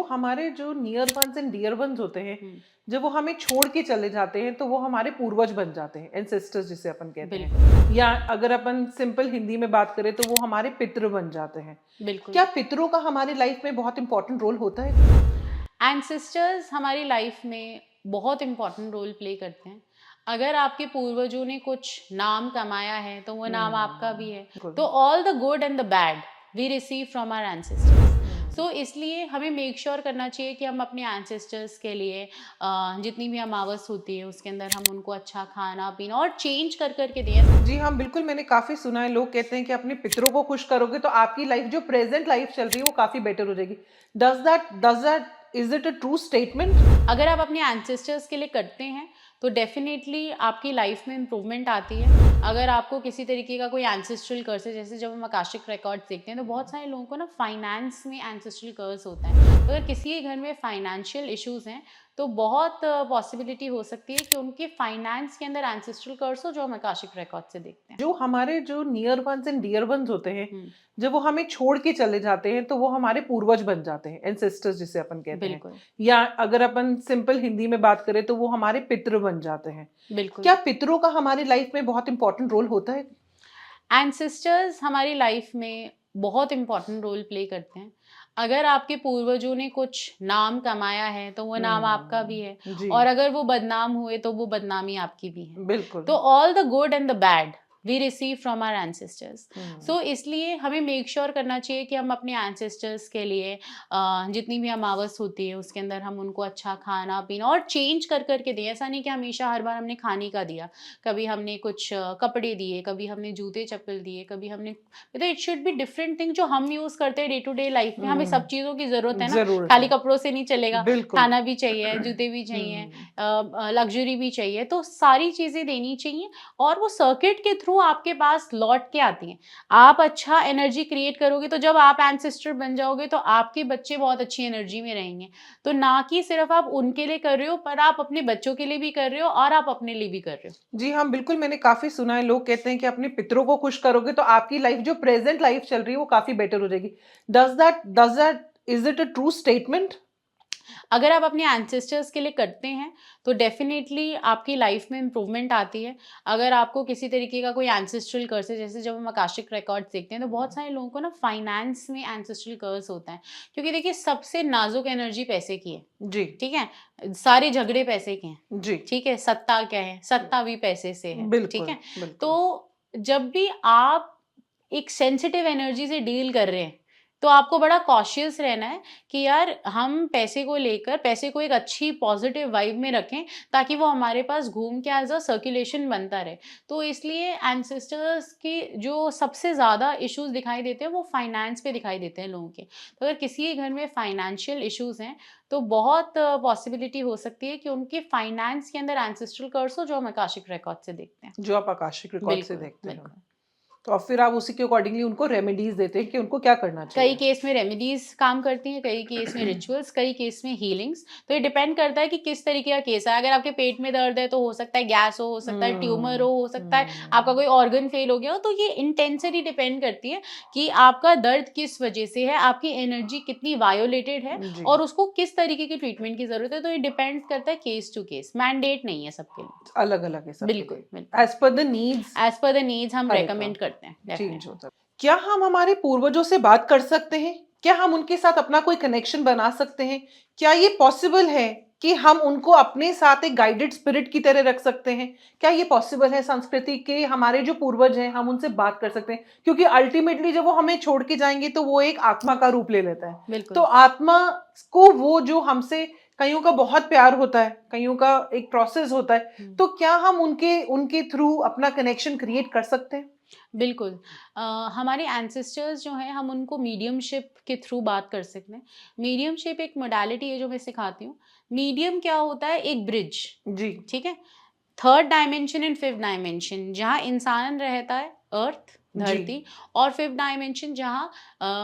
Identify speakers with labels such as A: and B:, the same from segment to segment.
A: हमारे जो near ones and dear ones होते हैं,
B: हम्म,
A: जब वो हमें छोड़ के चले जाते हैं तो वो हमारे पूर्वज बन जाते हैं, एंसेस्टर्स जिसे अपन कहते हैं।
B: बिल्कुल
A: या अगर अपन सिंपल हिंदी में बात करें तो वो हमारे पितृ बन जाते हैं।
B: बिल्कुल।
A: क्या पितरों का हमारी लाइफ में बहुत इंपॉर्टेंट रोल होता है?
B: एंसेस्टर्स हमारी लाइफ में बहुत इम्पोर्टेंट रोल प्ले करते हैं। अगर आपके पूर्वजों ने कुछ नाम कमाया है तो वो नाम आपका भी है।
A: बिल्कुल।
B: तो all the good and the bad we receive from our ancestors. So इसलिए हमें मेक श्योर करना चाहिए कि हम अपने एंसेस्टर्स के लिए जितनी भी अमावस होती है उसके अंदर हम उनको अच्छा खाना पीना और चेंज कर करके दें।
A: जी हाँ, बिल्कुल, मैंने काफी सुना है, लोग कहते हैं कि अपने पितरों को खुश करोगे तो आपकी लाइफ जो प्रेजेंट लाइफ चल रही है वो काफी बेटर हो जाएगी। Does that is it a true statement?
B: अगर आप अपने एंसेस्टर्स के लिए करते हैं तो डेफिनेटली आपकी लाइफ में इम्प्रूवमेंट आती है। अगर आपको किसी तरीके का कोई एंसेस्ट्रल कर्स है, जैसे जब हम आकाशिक रिकॉर्ड्स देखते हैं तो बहुत सारे लोगों को ना फाइनेंस में एंसेस्ट्रल कर्स होता है। तो अगर किसी के घर में फाइनेंशियल इश्यूज हैं तो बहुत पॉसिबिलिटी हो सकती है कि उनके फाइनेंस के अंदर एंसेस्ट्रल कर्स हो, जो हम आकाशिक रिकॉर्ड से देखते हैं।
A: जो हमारे जो near ones and dear ones होते हैं,
B: हम्म,
A: जब वो हमें छोड़ के चले जाते हैं तो वो हमारे पूर्वज बन जाते हैं, एंसेस्टर्स जिसे अपन कहते हैं।
B: बिल्कुल
A: या अगर अपन सिंपल हिंदी में बात करें तो वो हमारे पितृ बन जाते हैं।
B: बिल्कुल।
A: क्या पितरों का हमारी लाइफ में बहुत इंपॉर्टेंट रोल होता है?
B: एंसेस्टर्स हमारी लाइफ में बहुत इम्पोर्टेंट रोल प्ले करते हैं। अगर आपके पूर्वजों ने कुछ नाम कमाया है तो वो नाम आपका भी है।
A: जी,
B: और अगर वो बदनाम हुए तो वो बदनामी आपकी भी है।
A: बिल्कुल।
B: तो all the good and the bad we receive from our ancestors. So इसलिए हमें मेक श्योर करना चाहिए कि हम अपने एंसेस्टर्स के लिए जितनी भी अमावस होती है उसके अंदर हम उनको अच्छा खाना पीना और चेंज कर करके दें। ऐसा नहीं कि हमेशा हर बार हमने खाने का दिया। कभी हमने कुछ कपड़े दिए, कभी हमने जूते चप्पल दिए, कभी हमने, तो it should be different thing जो हम यूज करते हैं डे टू डे लाइफ में। हमें सब चीजों की जरूरत है ना,
A: जरूरत
B: खाली
A: है,
B: कपड़ों से नहीं चलेगा।
A: बिल्कुल।
B: खाना भी चाहिए, जूते भी चाहिए, लग्जरी भी चाहिए, तो सारी चीजें देनी चाहिए और वो सर्किट के थ्रू आपके पास लौट के आती हैं। आप अच्छा एनर्जी क्रिएट करोगे तो जब आप एंसेस्टर बन जाओगे तो आपके बच्चे बहुत अच्छी एनर्जी में रहेंगे। तो ना कि सिर्फ आप उनके लिए कर रहे हो, पर आप अपने बच्चों के लिए भी कर रहे हो और आप अपने लिए भी कर रहे हो।
A: जी हाँ, बिल्कुल, मैंने काफी सुना है, लोग कहते हैं कि अपने पितरों को खुश करोगे तो आपकी लाइफ जो प्रेजेंट लाइफ चल रही है वो काफी बेटर हो जाएगी। Does that is it a true statement?
B: अगर आप अपने एंसेस्टर्स के लिए करते हैं तो डेफिनेटली आपकी लाइफ में इम्प्रूवमेंट आती है। अगर आपको किसी तरीके का कोई एंसेस्ट्रल कर्स है, जैसे जब हम आकाशिक रिकॉर्ड्स देखते हैं तो बहुत सारे लोगों को ना फाइनेंस में एंसेस्ट्रल कर्स होता है। क्योंकि देखिए सबसे नाजुक एनर्जी पैसे की है।
A: जी,
B: ठीक है, सारे झगड़े पैसे के हैं।
A: जी,
B: ठीक है, सत्ता क्या है, सत्ता भी पैसे से है। ठीक
A: बिल्कुल,
B: है,
A: बिल्कुल।
B: तो जब भी आप एक सेंसिटिव एनर्जी से डील कर रहे हैं तो आपको बड़ा कॉशियस रहना है कि यार हम पैसे को लेकर, पैसे को एक अच्छी पॉजिटिव वाइब में रखें ताकि वो हमारे पास घूम के एज अ सर्कुलेशन बनता रहे। तो इसलिए एंसेस्टर्स की जो सबसे ज़्यादा इश्यूज दिखाई देते हैं वो फाइनेंस पे दिखाई देते हैं लोगों के। तो अगर किसी के घर में फाइनेंशियल इश्यूज हैं तो बहुत पॉसिबिलिटी हो सकती है कि उनके फाइनेंस के अंदर एंसेस्ट्रल कर्स हो, जो हम आकाशिक रिकॉर्ड से देखते हैं।
A: जो आप आकाशिक रिकॉर्ड से
B: बिल्कुल
A: देखते हो,
B: बिल्कुल।
A: तो अब फिर आप उसी के अकॉर्डिंगली उनको रेमेडीज देते हैं कि उनको क्या करना
B: कई
A: चाहिए।
B: केस में रेमेडीज काम करती हैं, कई केस में रिचुअल्स, कई केस में हीलिंग्स। तो ये डिपेंड करता है कि किस तरीके का केस है। अगर आपके पेट में दर्द है तो हो सकता है गैस हो सकता है ट्यूमर हो सकता है आपका कोई ऑर्गन फेल हो गया हो। तो ये इंटेंसिटी डिपेंड करती है कि आपका दर्द किस वजह से है, आपकी एनर्जी कितनी वायोलेटेड है
A: जी,
B: और उसको किस तरीके की ट्रीटमेंट की जरूरत है। तो ये डिपेंड करता है केस टू केस, मैंडेट नहीं है सबके लिए।
A: अलग अलग है सबके
B: बिल्कुल
A: लिए,
B: बिल्कुल।
A: As per the needs
B: as per the needs हम
A: हर एक का
B: रेकमेंड करते हैं
A: चेंज
B: डेफिनेटली।
A: होता है। क्या हम हमारे पूर्वजों से बात कर सकते हैं? क्या हम उनके साथ अपना कोई कनेक्शन बना सकते हैं? क्या ये पॉसिबल है कि हम उनको अपने साथ एक गाइडेड स्पिरिट की तरह रख सकते हैं? क्या ये पॉसिबल है? संस्कृति के हमारे जो पूर्वज हैं हम उनसे बात कर सकते हैं, क्योंकि अल्टीमेटली जब वो हमें छोड़ के जाएंगे तो वो एक आत्मा का रूप ले लेता है। तो
B: बिल्कुल
A: आत्मा को वो जो हमसे, कईयों का बहुत प्यार होता है, कईयों का एक प्रोसेस होता है, तो क्या हम उनके उनके थ्रू अपना कनेक्शन क्रिएट कर सकते हैं?
B: बिल्कुल। हमारे एंसेस्टर्स जो हैं हम उनको मीडियमशिप के थ्रू बात कर सकते हैं। मीडियमशिप एक मोडालिटी है जो मैं सिखाती हूँ। मीडियम क्या होता है? एक ब्रिज।
A: जी,
B: ठीक है, third dimension and fifth dimension जहाँ इंसान रहता है, अर्थ
A: जी,
B: धरती, और फिफ्थ डायमेंशन जहाँ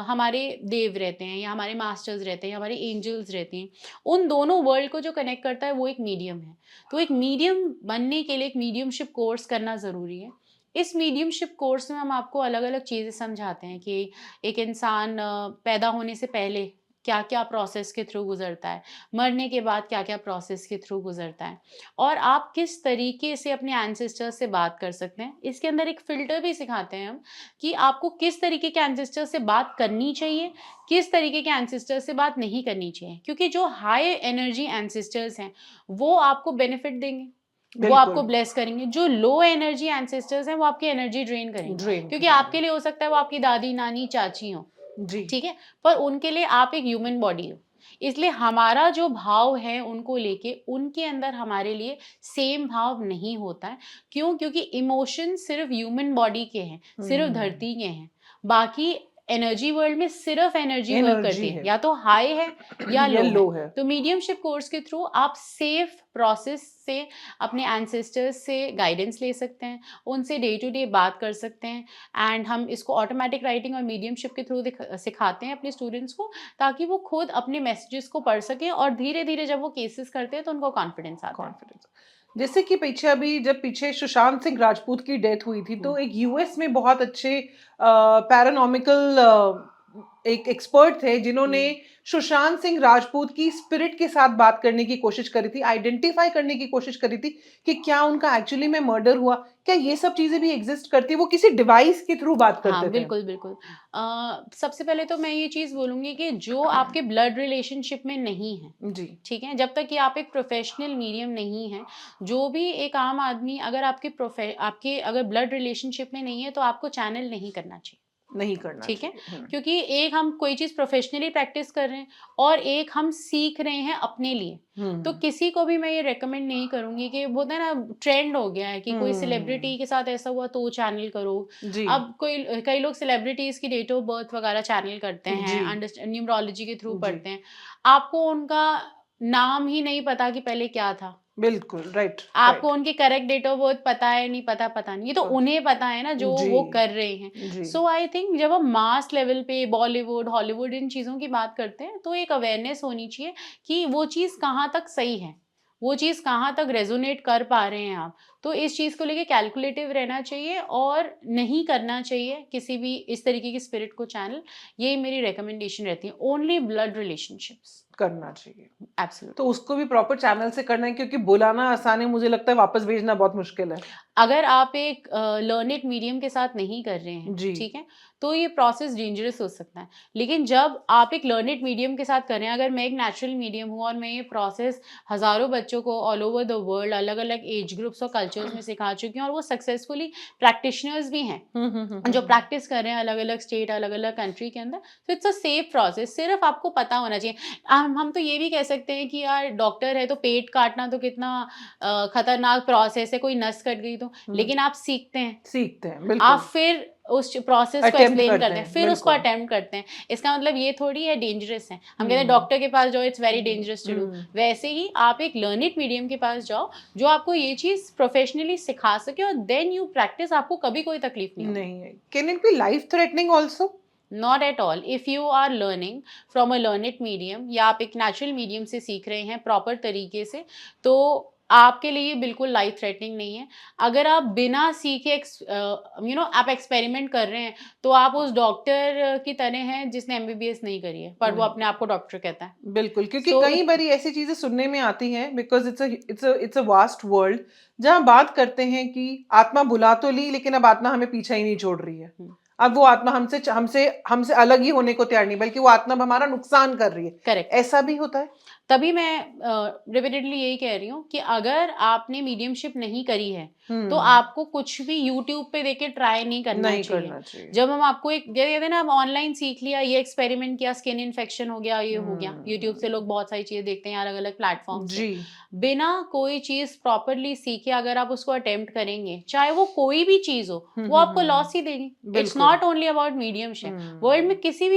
B: हमारे देव रहते हैं या हमारे मास्टर्स रहते हैं या हमारे एंजल्स रहती हैं। उन दोनों वर्ल्ड को जो कनेक्ट करता है वो एक मीडियम है। तो एक मीडियम बनने के लिए एक मीडियमशिप कोर्स करना ज़रूरी है। इस मीडियमशिप कोर्स में हम आपको अलग अलग चीज़ें समझाते हैं कि एक इंसान पैदा होने से पहले क्या क्या प्रोसेस के थ्रू गुजरता है, मरने के बाद क्या क्या प्रोसेस के थ्रू गुजरता है, और आप किस तरीके से अपने एंसेस्टर्स से बात कर सकते हैं। इसके अंदर एक फिल्टर भी सिखाते हैं हम कि आपको किस तरीके के एंसेस्टर्स से बात करनी चाहिए, किस तरीके के एंसेस्टर्स से बात नहीं करनी चाहिए, क्योंकि जो हाई एनर्जी एंसेस्टर्स हैं वो आपको बेनिफिट देंगे, वो आपको
A: बिल्कुल
B: ब्लेस करेंगे। जो लो एनर्जी एंसेस्टर्स हैं वो आपकी एनर्जी ड्रेन करेंगे,
A: ड्रेन
B: क्योंकि आपके लिए हो सकता है वो आपकी दादी नानी चाची हो,
A: जी
B: ठीक है, पर उनके लिए आप एक ह्यूमन बॉडी हो। इसलिए हमारा जो भाव है उनको लेके उनके अंदर हमारे लिए सेम भाव नहीं होता है। क्यों? क्योंकि इमोशन सिर्फ ह्यूमन बॉडी के हैं, सिर्फ धरती के हैं। बाकी एनर्जी वर्ल्ड में सिर्फ एनर्जी वर्क
A: एनर्जी
B: करती है,
A: है
B: या तो हाई है या
A: या
B: लो
A: लो
B: है।
A: है
B: तो मीडियमशिप कोर्स के थ्रू आप सेफ प्रोसेस से अपने एंसेस्टर्स से गाइडेंस ले सकते हैं, उनसे डे टू डे बात कर सकते हैं। एंड हम इसको ऑटोमेटिक राइटिंग और मीडियमशिप के थ्रू सिखाते हैं अपने स्टूडेंट्स को, ताकि वो खुद अपने मैसेजेस को पढ़ सकें, और धीरे धीरे जब वो केसेस करते हैं तो उनको कॉन्फिडेंस आता है।
A: कॉन्फिडेंस। जैसे कि पीछे सुशांत सिंह राजपूत की डेथ हुई थी तो एक यूएस में बहुत अच्छे पैरानॉमिकल एक एक्सपर्ट थे जिन्होंने सुशांत सिंह राजपूत की स्पिरिट के साथ बात करने की कोशिश करी थी, आइडेंटिफाई करने की कोशिश करी थी कि क्या उनका एक्चुअली में मर्डर हुआ, क्या ये सब चीजें भी एग्जिस्ट करती है। वो किसी डिवाइस के थ्रू बात करते
B: हाँ
A: थे।
B: बिल्कुल बिल्कुल। सबसे पहले तो मैं ये चीज़ बोलूँगी कि जो आपके ब्लड रिलेशनशिप में नहीं है,
A: जी
B: ठीक है, जब तक कि आप एक प्रोफेशनल मीडियम नहीं है, जो भी एक आम आदमी अगर आपके अगर ब्लड रिलेशनशिप में नहीं है तो आपको चैनल नहीं करना चाहिए,
A: नहीं करना
B: ठीक है।
A: चाहिए।
B: क्योंकि एक हम कोई चीज़ प्रोफेशनली प्रैक्टिस कर रहे हैं और एक हम सीख रहे हैं अपने लिए। तो किसी को भी मैं ये रेकमेंड नहीं करूंगी कि बोलते हैं ना ट्रेंड हो गया है कि कोई सेलिब्रिटी के साथ ऐसा हुआ तो चैनल करो।
A: जी
B: अब कई लोग सेलिब्रिटीज की डेट ऑफ बर्थ वगैरह चैनल करते हैं, न्यूमरोलॉजी के थ्रू
A: जी
B: पढ़ते हैं। आपको उनका नाम ही नहीं पता कि पहले क्या था,
A: बिल्कुल राइट
B: आपको उनकी करेक्ट डेट ऑफ बर्थ पता है नहीं पता, पता नहीं, ये तो उन्हें पता है ना जो
A: जी
B: वो कर रहे हैं।
A: जी
B: सो आई थिंक जब हम मास लेवल पे बॉलीवुड हॉलीवुड इन चीज़ों की बात करते हैं तो एक अवेयरनेस होनी चाहिए कि वो चीज़ कहाँ तक सही है, वो चीज़ कहाँ तक रेजोनेट कर पा रहे हैं आप। तो इस चीज़ को लेके कैलकुलेटिव रहना चाहिए और नहीं करना चाहिए किसी भी इस तरीके की स्पिरिट को चैनल। ये मेरी रिकमेंडेशन रहती है। ओनली ब्लड रिलेशनशिप्स
A: करना चाहिए।
B: एब्सोल्युटली।
A: तो उसको भी प्रॉपर चैनल से करना है क्योंकि बुलाना आसान है, मुझे लगता है वापस भेजना बहुत मुश्किल है।
B: अगर आप एक लर्नेड मीडियम के साथ नहीं कर रहे हैं,
A: जी
B: ठीक है, तो ये प्रोसेस डेंजरस हो सकता है। लेकिन जब आप एक लर्नेड मीडियम के साथ कर रहे हैं, अगर मैं एक नेचुरल मीडियम हूँ और मैं ये प्रोसेस हज़ारों बच्चों को ऑल ओवर द वर्ल्ड अलग अलग एज ग्रुप्स और कल्चर्स में सिखा चुकी हूँ और वो सक्सेसफुली प्रैक्टिशनर्स भी हैं जो प्रैक्टिस कर रहे हैं अलग अलग स्टेट अलग अलग कंट्री के अंदर, तो इट्स अ सेफ प्रोसेस। सिर्फ आपको पता होना चाहिए। हम तो ये भी कह सकते हैं कि यार डॉक्टर है तो पेट काटना तो कितना खतरनाक प्रोसेस है, कोई नस कट गई तो, लेकिन आप सीखते हैं
A: बिल्कुल
B: आप फिर उस प्रोसेस को
A: Attempt
B: एक्सप्लेन
A: करते
B: करते हैं,
A: हैं,
B: फिर उसको
A: बिल्कुल।
B: अटेम्प्ट करते हैं। इसका मतलब ये थोड़ी है डेंजरस है, हम कहते हैं डॉक्टर के पास जाओ it's very dangerous to do. वैसे ही आप एक लर्निड मीडियम के पास जाओ जो आपको ये चीज प्रोफेशनली सिखा सके और देन यू प्रैक्टिस, आपको कभी कोई तकलीफ नहीं होगी।
A: नहीं है। Can it be life threatening also?
B: Not at all. If you are learning from a learned medium या आप एक नेचुरल मीडियम से सीख रहे हैं प्रॉपर तरीके से, तो आपके लिए बिल्कुल लाइफ थ्रेटनिंग नहीं है। अगर आप बिना सीखे आप एक्सपेरिमेंट कर रहे हैं तो आप उस डॉक्टर की तरह हैं जिसने एमबीबीएस नहीं करी है पर वो अपने आप को डॉक्टर कहता है।
A: बिल्कुल, क्योंकि
B: So,
A: कई बारी ऐसी चीजें सुनने में आती हैं because it's a vast world जहां बात करते हैं कि आत्मा बुला तो ली लेकिन अब आत्मा हमें पीछा ही नहीं छोड़ रही है। अब वो आत्मा हमसे हमसे हमसे अलग ही होने को तैयार नहीं, बल्कि वो आत्मा अब हमारा नुकसान कर रही है।
B: करेक्ट।
A: ऐसा भी होता है?
B: तभी मैं रिपीटेडली यही कह रही हूँ कि अगर आपने मीडियमशिप नहीं करी है तो आपको कुछ भी यूट्यूब पे देख के ट्राई नहीं करना चाहिए। जब हम आपको एक कहते हैं ना, हम ऑनलाइन सीख लिया, ये एक्सपेरिमेंट किया, स्किन इन्फेक्शन हो गया, ये हो गया, यूट्यूब से लोग बहुत सारी चीजें देखते हैं अलग अलग प्लेटफॉर्म से। बिना कोई चीज प्रॉपरली सीखे अगर आप उसको अटेम्प्ट करेंगे, चाहे वो कोई भी चीज हो, वो आपको लॉस ही देगी। It's not only about mediumship. World में किसी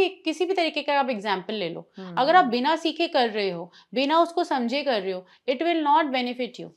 B: भी तरीके का आप एग्जाम्पल ले लो, अगर आप बिना सीखे कर रहे हो, बिना उसको समझे कर रहे हो, it will not benefit you.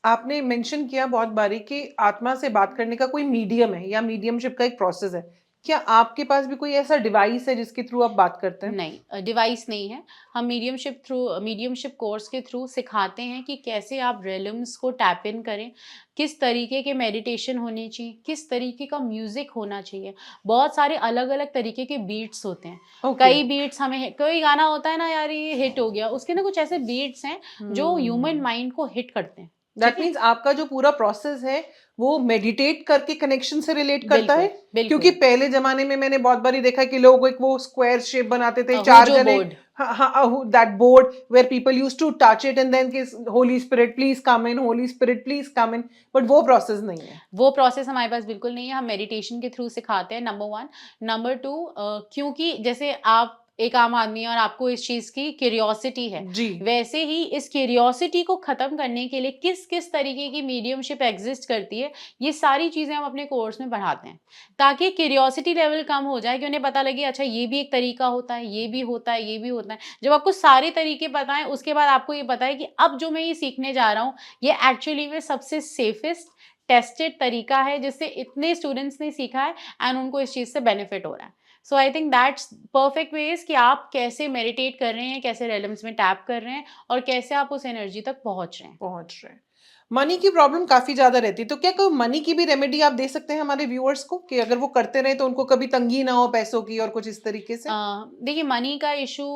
A: आपने मेंशन किया बहुत बारी कि आत्मा से बात करने का कोई मीडियम है या मीडियमशिप का एक प्रोसेस है। क्या आपके पास भी कोई ऐसा डिवाइस है जिसके थ्रू आप बात करते हैं?
B: नहीं, डिवाइस नहीं है। हम मीडियमशिप कोर्स के थ्रू सिखाते हैं कि कैसे आप रिलम्स को टैप इन करें, किस तरीके के मेडिटेशन होने चाहिए, किस तरीके का म्यूजिक होना चाहिए। बहुत सारे अलग अलग तरीके के बीट्स होते हैं।
A: ओके।
B: कई बीट्स हमें, कोई गाना होता है ना यार ये हिट हो गया, उसके ना कुछ ऐसे बीट्स हैं जो ह्यूमन माइंड को हिट करते हैं।
A: दैट मीन्स आपका जो पूरा प्रोसेस है वो मेडिटेट करके कनेक्शन से रिलेट करता है?
B: बिल्कुल।
A: क्योंकि पहले जमाने में मैंने बहुत बारी देखा है कि लोग एक वो स्क्वायर शेप बनाते थे,
B: हुजो
A: चार जने,
B: board.
A: That board where people used to touch it and then कि holy spirit please come in, holy spirit please come in, but वो प्रोसेस नहीं है।
B: वो प्रोसेस हमारे पास बिल्कुल नहीं है। हम मेडिटेशन के थ्रू सिखाते हैं, नंबर 1। नंबर 2, क्योंकि जैसे आप एक आम आदमी है और आपको इस चीज की क्यूरियोसिटी है,
A: जी।
B: वैसे ही इस क्यूरियोसिटी को खत्म करने के लिए किस किस तरीके की मीडियमशिप एग्जिस्ट करती है, ये सारी चीजें हम अपने कोर्स में पढ़ाते हैं, ताकि क्यूरियोसिटी लेवल कम हो जाए, कि उन्हें पता लगे अच्छा ये भी एक तरीका होता है, ये भी होता है, ये भी होता है। जब आपको सारे तरीके पता है, उसके बाद आपको ये पता है कि अब जो मैं ये सीखने जा रहा हूँ ये एक्चुअली में सबसे सेफेस्ट टेस्टेड तरीका है, जिससे इतने स्टूडेंट्स ने सीखा है एंड उनको इस चीज से बेनिफिट हो रहा है। So I think that's perfect ways कि आप कैसे मेडिटेट कर रहे हैं, कैसे रेलम्स में टैप कर रहे हैं और कैसे आप उस एनर्जी तक पहुंच रहे हैं।
A: मनी की प्रॉब्लम काफी ज्यादा रहती है, तो क्या कोई मनी की भी रेमेडी आप दे सकते हैं हमारे व्यूअर्स को कि अगर वो करते रहे तो उनको कभी तंगी ना हो पैसों की और कुछ इस तरीके से?
B: देखिए, मनी का इशू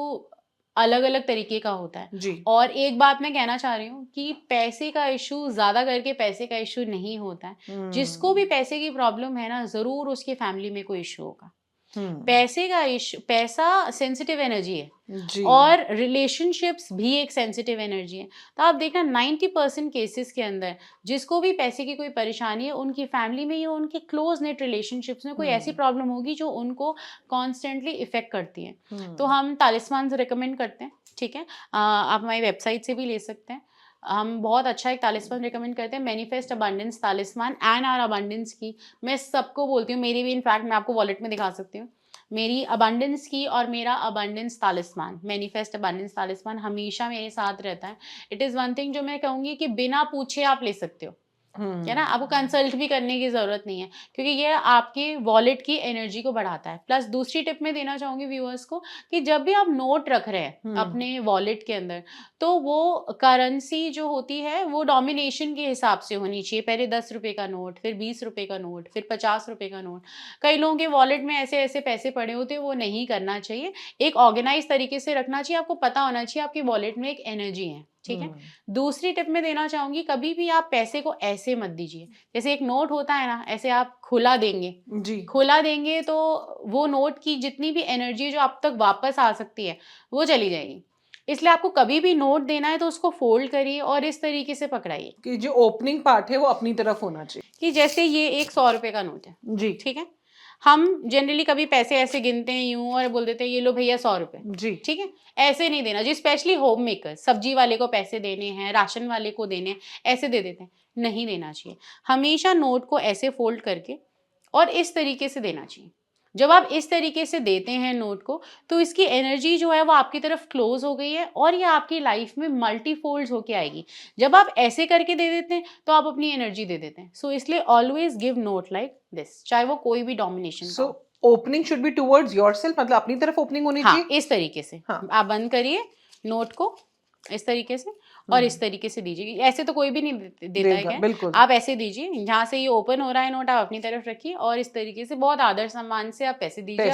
B: अलग अलग तरीके का होता है।
A: जी।
B: और एक बात मैं कहना चाह रही हूँ कि पैसे का इशू ज्यादा करके पैसे का इशू नहीं होता है। जिसको भी पैसे की प्रॉब्लम है ना, जरूर उसकी फैमिली में कोई इशू होगा। पैसे का इशू, पैसा सेंसिटिव एनर्जी है
A: जी।
B: और रिलेशनशिप्स भी एक सेंसिटिव एनर्जी है। तो आप देखना 90% केसेस के अंदर जिसको भी पैसे की कोई परेशानी है, उनकी फैमिली में या उनके क्लोज नेट रिलेशनशिप्स में कोई ऐसी प्रॉब्लम होगी जो उनको कॉन्स्टेंटली इफेक्ट करती है। तो हम तालिस्मान रिकमेंड करते हैं, ठीक है। आप हमारी वेबसाइट से भी ले सकते हैं। हम बहुत अच्छा एक तालिस्मान रिकमेंड करते हैं, manifest abundance talisman and our abundance की। मैं सबको बोलती हूँ, मेरी भी इनफैक्ट मैं आपको वॉलेट में दिखा सकती हूँ, मेरी अबंडेंस की और मेरा अबंडेंस तालिस्मान, मैनिफेस्ट अबंडेंस तालिस्मान हमेशा मेरे साथ रहता है। इट इज़ वन थिंग जो मैं कहूँगी कि बिना पूछे आप ले सकते हो, है ना। आपको कंसल्ट भी करने की जरूरत नहीं है, क्योंकि ये आपके वॉलेट की एनर्जी को बढ़ाता है। प्लस दूसरी टिप मैं देना चाहूंगी व्यूअर्स को कि जब भी आप नोट रख रहे हैं अपने वॉलेट के अंदर, तो वो करेंसी जो होती है वो डोमिनेशन के हिसाब से होनी चाहिए। पहले 10 रुपए का नोट, फिर 20 रुपए का नोट, फिर 50 रुपए का नोट। कई लोगों के वॉलेट में ऐसे ऐसे पैसे पड़े होते हैं, वो नहीं करना चाहिए। एक ऑर्गेनाइज तरीके से रखना चाहिए। आपको पता होना चाहिए आपकी वॉलेट में एक एनर्जी है, ठीक है। दूसरी टिप मैं देना चाहूंगी, कभी भी आप पैसे को ऐसे मत दीजिए। जैसे एक नोट होता है ना, ऐसे आप खुला देंगे
A: जी।
B: खुला देंगे तो वो नोट की जितनी भी एनर्जी जो आप तक वापस आ सकती है वो चली जाएगी। इसलिए आपको कभी भी नोट देना है तो उसको फोल्ड करिए और इस तरीके से पकड़ाइए
A: कि जो ओपनिंग पार्ट है वो अपनी तरफ होना चाहिए।
B: कि जैसे ये एक 100 रुपए का नोट है,
A: जी।
B: ठीक है। हम जनरली कभी पैसे ऐसे गिनते हैं यूं और बोल देते हैं ये लो भैया 100 रुपए,
A: जी।
B: ठीक है। ऐसे नहीं देना जी, स्पेशली होम मेकर, सब्जी वाले को पैसे देने हैं, राशन वाले को देने हैं, ऐसे दे देते हैं, नहीं देना चाहिए। हमेशा नोट को ऐसे फोल्ड करके और इस तरीके से देना चाहिए। जब आप इस तरीके से देते हैं नोट को, तो इसकी एनर्जी जो है वो आपकी तरफ क्लोज हो गई है और ये आपकी लाइफ में मल्टीफोल्ड होके आएगी। जब आप ऐसे करके दे देते हैं तो आप अपनी एनर्जी दे देते हैं। सो इसलिए always give note like this, चाहे वो कोई भी domination.
A: So opening should be towards yourself, मतलब अपनी तरफ ओपनिंग होनी चाहिए।
B: हाँ, इस तरीके से।
A: हाँ।
B: आप बंद करिए नोट को इस तरीके से और इस तरीके से दीजिए। ऐसे तो कोई भी नहीं देता है क्या?
A: बिल्कुल।
B: आप ऐसे दीजिए, जहाँ से ये ओपन हो रहा है नोट आप अपनी तरफ रखिए और इस तरीके से बहुत आदर सम्मान से आप पैसे दीजिए।